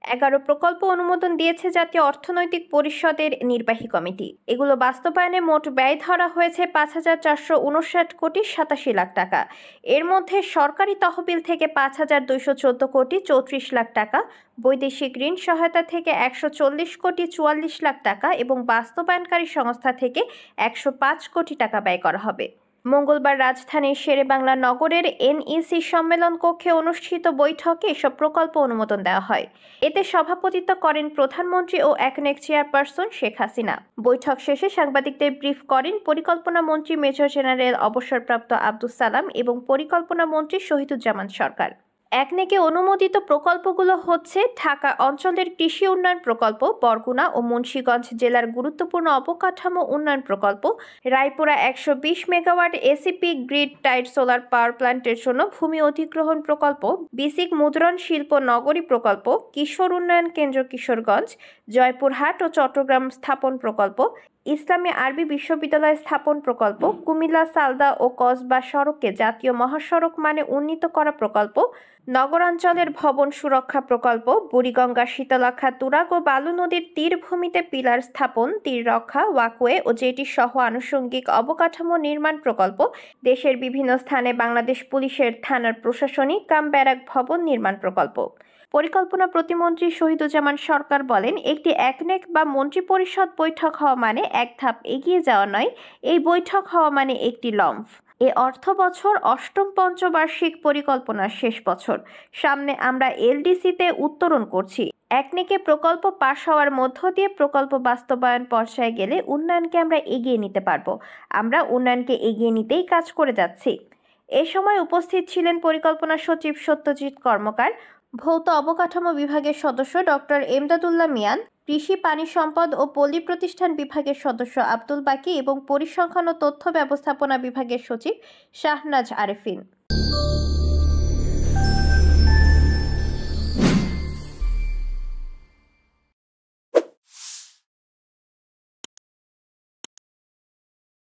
11 প্রকল্প অনুমোদন দিয়েছে জাতীয় অর্থনৈতিক পরিষদের নির্বাহী কমিটি। এগুলো বাস্তবায়নে মোট ব্যয় ধরা হয়েছে 5,459,87,00,000 টাকা। এর মধ্যে সরকারি তহবিল থেকে 5,214,34,00,000 টাকা, বৈদেশিক ঋণ সহায়তা থেকে 140,44,00,000 টাকা এবং বাস্তবায়নকারী সংস্থা থেকে 105 কোটি টাকা ব্যয় করা হবে। মঙ্গলবার রাজধানীর শেরেবাংলা নগরের NEC সম্মেলন কক্ষে অনুষ্ঠিত বৈঠকে এসব প্রকল্প অনুমোদন দেওয়া হয়। এতে সভাপতিত্ব করেন প্রধানমন্ত্রী ও একনেক চেয়ারপারসন শেখ হাসিনা। বৈঠক শেষে সাংবাদিকদের ব্রিফ করেন পরিকল্পনা মন্ত্রী মেজর জেনারেল অবসরপ্রাপ্ত আব্দুস সালাম এবং পরিকল্পনা মন্ত্রী শহীদুজ্জামান সরকার। একনেকে অনুমোদিত প্রকল্পগুলো হচ্ছে ঢাকা অঞ্চলের কৃষি উন্নয়ন প্রকল্প, বরগুনা ও মুন্সিগঞ্জ জেলার গুরুত্বপূর্ণ অবকাঠামো উন্নয়ন প্রকল্প, Raipura 120 megawatt ACP grid tied solar power প্ল্যান্টের জন্য ভূমি অধিগ্রহণ প্রকল্প, বিসিক মুদ্রণ শিল্প নগরী প্রকল্প, কিশোর উন্নয়ন কেন্দ্র কিশোরগঞ্জ, জয়পুরহাট ও চট্টগ্রাম স্থাপন প্রকল্প, ইসলামী আরবি বিশ্ববিদ্যালয় স্থাপন প্রকল্প, কুমিল্লা সালদা ও কসবা সড়ককে জাতীয় মহাসড়ক মানে উন্নীত করা প্রকল্প, নগরাঞ্চলের ভবন সুরক্ষা প্রকল্প, বুড়িগঙ্গা শীতলক্ষা তুরাগ ও বালু নদীর তীরভূমিতে পিলার স্থাপন, তীর রক্ষা, ওয়াকওয়ে ও জেটি সহ আনুষঙ্গিক অবকাঠামো নির্মাণ প্রকল্প, দেশের বিভিন্ন স্থানে বাংলাদেশ পুলিশের থানার প্রশাসনিক ব্যারাক ভবন নির্মাণ প্রকল্প। পরিকল্পনা প্রতিমন্ত্রী শহীদুজ্জামান সরকার বলেন, একটি একনেক বা মন্ত্রিপরিষদ বৈঠক হওয়া মানে এক ধাপ এগিয়ে যাওয়া নয়, এই বৈঠক হওয়া মানে একটি লম্ফ। এ অর্থ বছর 8ম পঞ্চবার্ষিক পরিকল্পনার শেষ বছর। সামনে আমরা LDC-তে উত্তরণ করছি। একনেকে প্রকল্প পাশ হওয়ার মধ্য দিয়ে প্রকল্প বাস্তবায়ন পর্যায়ে গেলে উন্নয়নকে আমরা এগিয়ে নিতে পারবো। আমরা উন্নয়নকে এগিয়ে নিতেই কাজ করে যাচ্ছি। এ সময় উপস্থিত ছিলেন পরিকল্পনা সচিব সত্যজিৎ কর্মকার, ভৌত অবকাঠামো বিভাগের সদস্য ডক্টর এমদাদুল্লাহ মিয়ান, কৃষি পানি সম্পদ ও পল্লী প্রতিষ্ঠান বিভাগের সদস্য আব্দুল বাকি এবং পরিসংখ্যান ও তথ্য ব্যবস্থাপনা বিভাগের সচিব শাহনাজ আরেফিন।